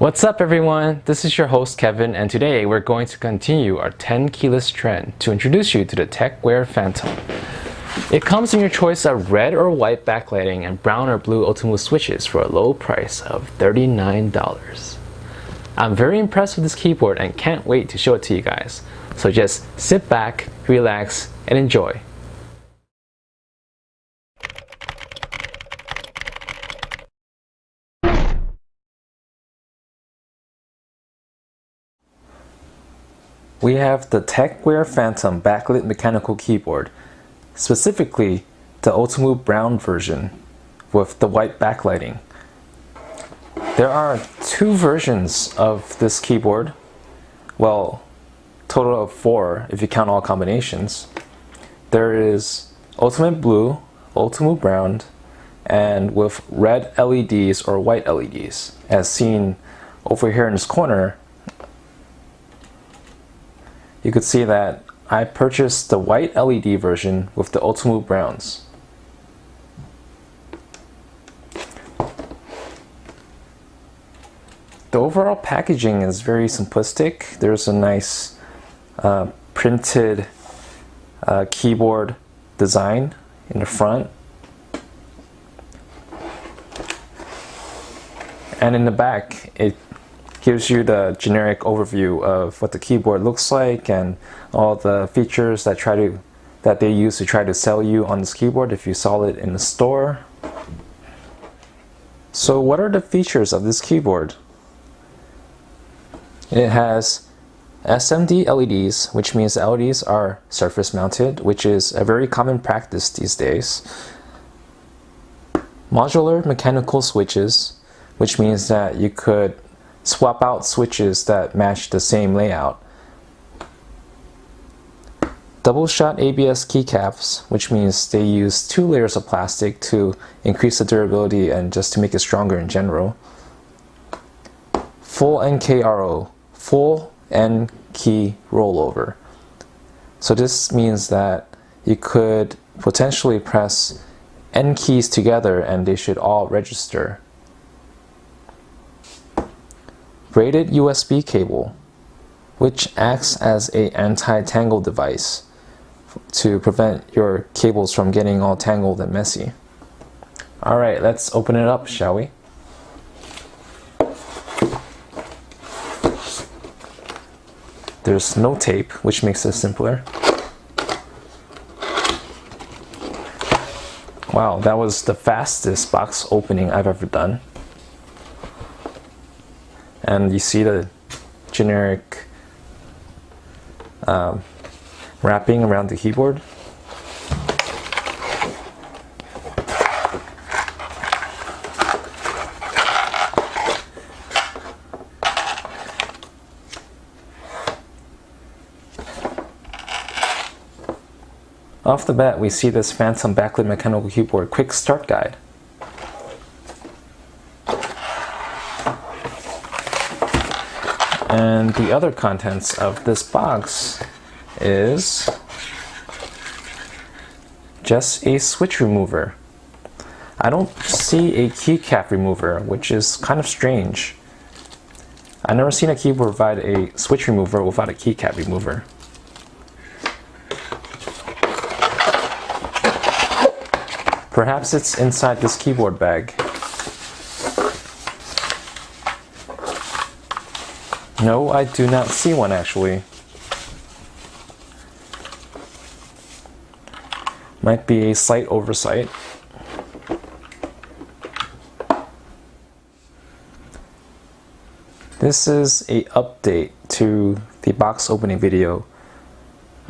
What's up everyone, this is your host Kevin, and today we're going to continue our 10 keyless trend to introduce you to the Tecware Phantom. It comes in your choice of red or white backlighting and brown or blue Outemu switches for a low price of $39. I'm very impressed with this keyboard and can't wait to show it to you guys, so just sit back, relax, and enjoy. We have the Tecware Phantom backlit mechanical keyboard, specifically the Outemu brown version with the white backlighting. There are two versions of this keyboard, well, total of 4 if you count all combinations. There is Ultimate Blue, Outemu Brown, and with red LEDs or white LEDs, as seen over here in this corner. You could see that I purchased the white LED version with the Outemu Browns. The overall packaging is very simplistic. There's a nice printed keyboard design in the front. And in the back, it gives you the generic overview of what the keyboard looks like and all the features that they use to try to sell you on this keyboard if you saw it in the store. So what are the features of this keyboard? It has SMD LEDs, which means the LEDs are surface mounted, which is a very common practice these days. Modular mechanical switches, which means that you could swap out switches that match the same layout. Double shot ABS keycaps, which means they use 2 layers of plastic to increase the durability and just to make it stronger in general. Full NKRO, full N key rollover. So this means that you could potentially press N keys together and they should all register. Braided USB cable, which acts as an anti-tangle device to prevent your cables from getting all tangled and messy. Alright, let's open it up, shall we? There's no tape, which makes it simpler. Wow, that was the fastest box opening I've ever done. And you see the generic wrapping around the keyboard. Off the bat, we see this Phantom backlit mechanical keyboard quick start guide. And the other contents of this box is just a switch remover. I don't see a keycap remover, which is kind of strange. I've never seen a keyboard provide a switch remover without a keycap remover. Perhaps it's inside this keyboard bag. No, I do not see one actually. Might be a slight oversight. This is an update to the box opening video.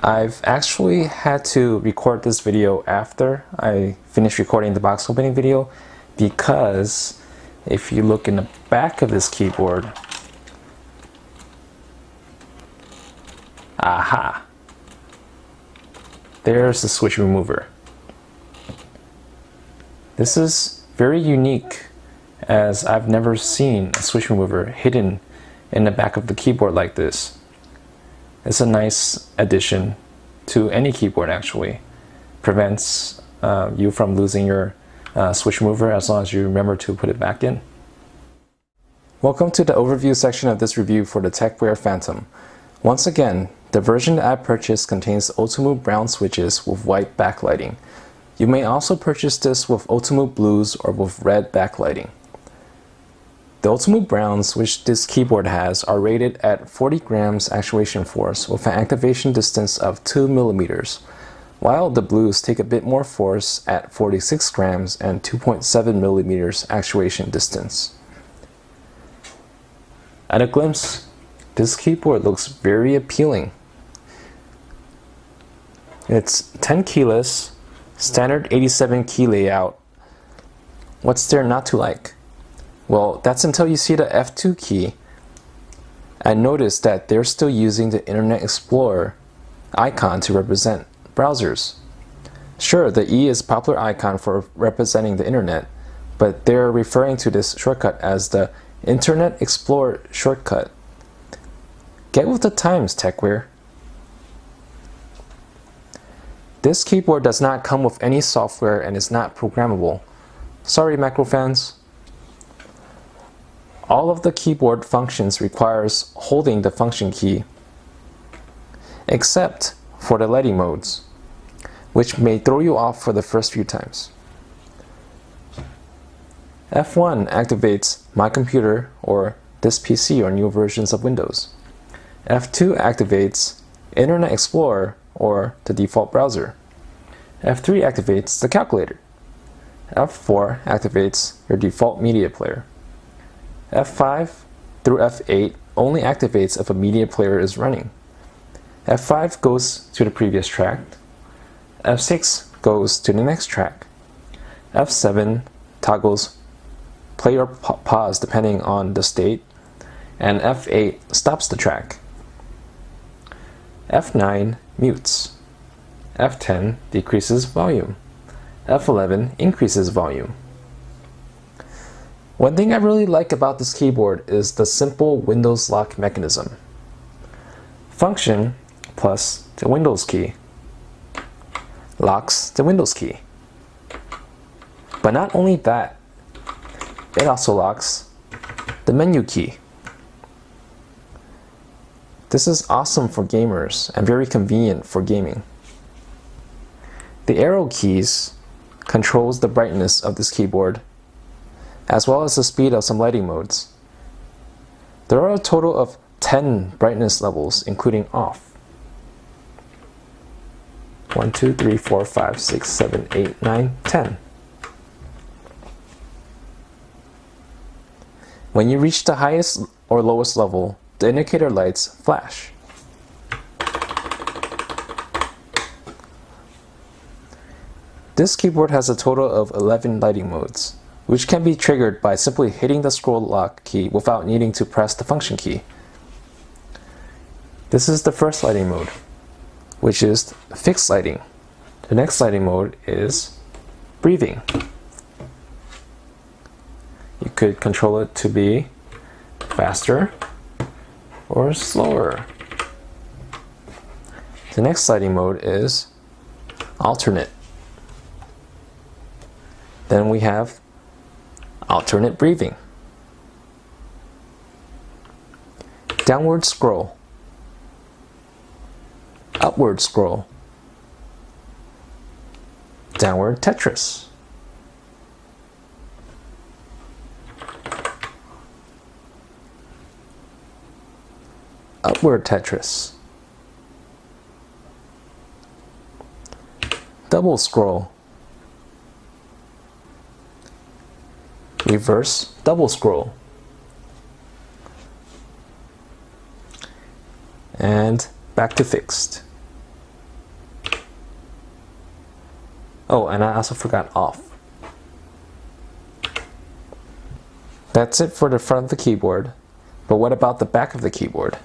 I've actually had to record this video after I finished recording the box opening video, because if you look in the back of this keyboard, aha! There's the switch remover. This is very unique, as I've never seen a switch remover hidden in the back of the keyboard like this. It's a nice addition to any keyboard actually. Prevents you from losing your switch remover as long as you remember to put it back in. Welcome to the overview section of this review for the Tecware Phantom. Once again, the version that I purchased contains Outemu brown switches with white backlighting. You may also purchase this with Outemu blues or with red backlighting. The Outemu browns, which this keyboard has, are rated at 40 grams actuation force with an activation distance of 2 millimeters, while the blues take a bit more force at 46 grams and 2.7 millimeters actuation distance. At a glimpse, this keyboard looks very appealing. It's 10 keyless, standard 87 key layout. What's there not to like? Well, that's until you see the F2 key and notice that they're still using the Internet Explorer icon to represent browsers. Sure, the E is a popular icon for representing the internet, but they're referring to this shortcut as the Internet Explorer shortcut. Get with the times, Tecware. This keyboard does not come with any software and is not programmable. Sorry, macro fans. All of the keyboard functions requires holding the function key, except for the lighting modes, which may throw you off for the first few times. F1 activates My Computer or This PC or new versions of Windows. F2 activates Internet Explorer or the default browser. F3 activates the calculator. F4 activates your default media player. F5 through F8 only activates if a media player is running. F5 goes to the previous track. F6 goes to the next track. F7 toggles play or pause depending on the state, and F8 stops the track. F9 mutes. F10 decreases volume. F11 increases volume. One thing I really like about this keyboard is the simple Windows lock mechanism. Function plus the Windows key locks the Windows key. But not only that, it also locks the menu key. This is awesome for gamers and very convenient for gaming. The arrow keys controls the brightness of this keyboard, as well as the speed of some lighting modes. There are a total of 10 brightness levels, including off. 1, 2, 3, 4, 5, 6, 7, 8, 9, 10. When you reach the highest or lowest level, the indicator lights flash. This keyboard has a total of 11 lighting modes, which can be triggered by simply hitting the scroll lock key without needing to press the function key. This is the first lighting mode, which is fixed lighting. The next lighting mode is breathing. You could control it to be faster or slower. The next lighting mode is alternate. Then we have alternate breathing. Downward scroll. Upward scroll. Downward Tetris. Upward Tetris. Double scroll. Reverse double scroll. And back to fixed. Oh, and I also forgot off. That's it for the front of the keyboard. But what about the back of the keyboard?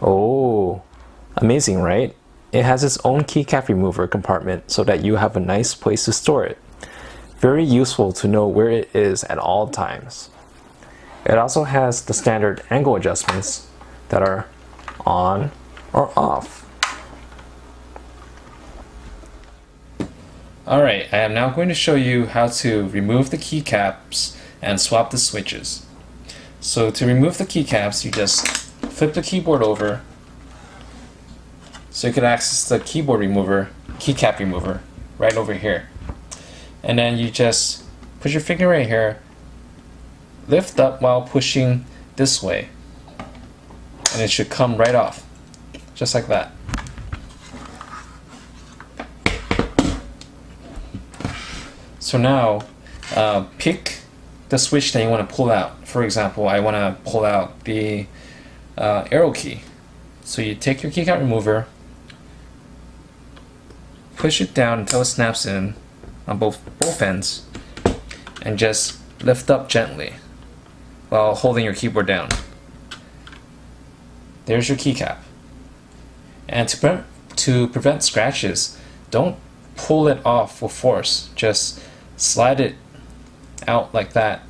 Oh, amazing, right? It has its own keycap remover compartment so that you have a nice place to store it. Very useful to know where it is at all times. It also has the standard angle adjustments that are on or off. Alright, I am now going to show you how to remove the keycaps and swap the switches. So to remove the keycaps, you just flip the keyboard over so you can access the keyboard remover, keycap remover, right over here. And then you just put your finger right here, lift up while pushing this way, and it should come right off, just like that. So now, pick the switch that you want to pull out. For example, I want to pull out the arrow key. So you take your keycap remover, push it down until it snaps in on both ends, and just lift up gently while holding your keyboard down. There's your keycap. And to prevent scratches, don't pull it off with force. Just slide it out like that.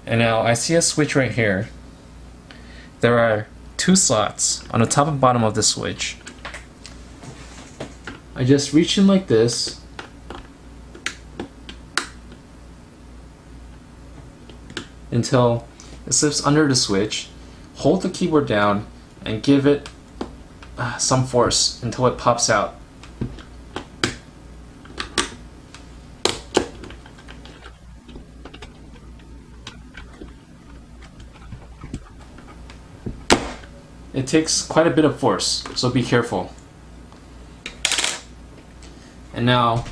And now I see a switch right here. There are two slots on the top and bottom of the switch. I just reach in like this until it slips under the switch. Hold the keyboard down and give it some force until it pops out. It takes quite a bit of force, so be careful. And now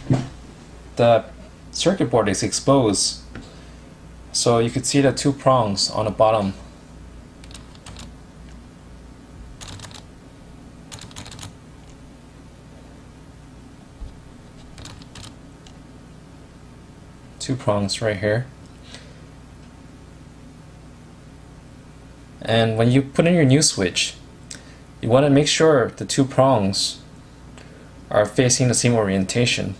the circuit board is exposed, so you can see the two prongs on the bottom. Two prongs right here. And when you put in your new switch, you want to make sure the two prongs are facing the same orientation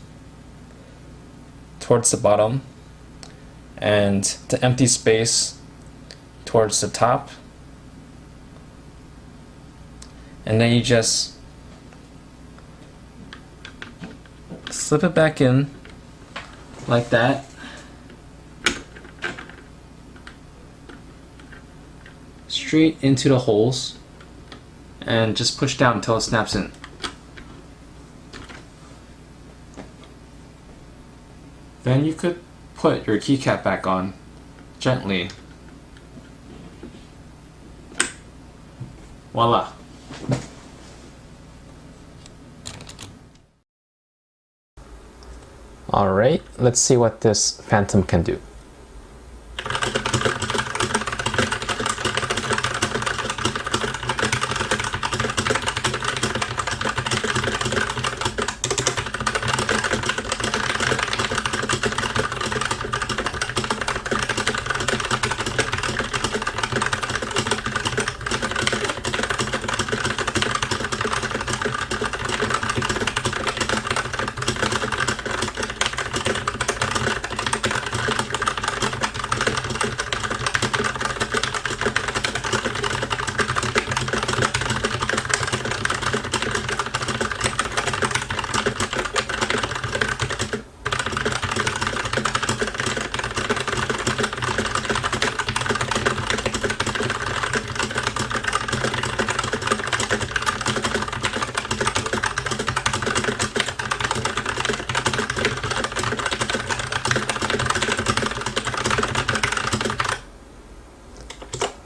towards the bottom, and the empty space towards the top. And then you just slip it back in like that. Straight into the holes and just push down until it snaps in. Then you could put your keycap back on gently. Voila! Alright, let's see what this Phantom can do.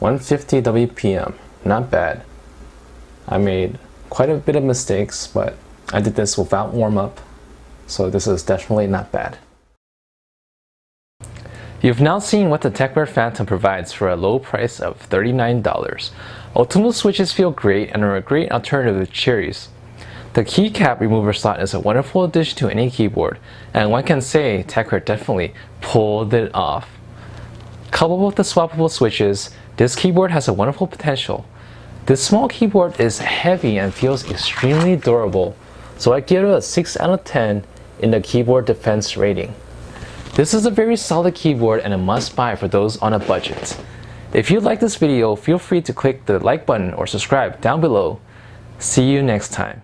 .150 WPM, not bad. I made quite a bit of mistakes, but I did this without warm-up, so this is definitely not bad. You've now seen what the Tecware Phantom provides for a low price of $39. Outemu switches feel great and are a great alternative to cherries. The keycap remover slot is a wonderful addition to any keyboard, and one can say Tecware definitely pulled it off. Coupled with the swappable switches, this keyboard has a wonderful potential. This small keyboard is heavy and feels extremely durable, so I give it a 6 out of 10 in the keyboard defense rating. This is a very solid keyboard and a must-buy for those on a budget. If you like this video, feel free to click the like button or subscribe down below. See you next time.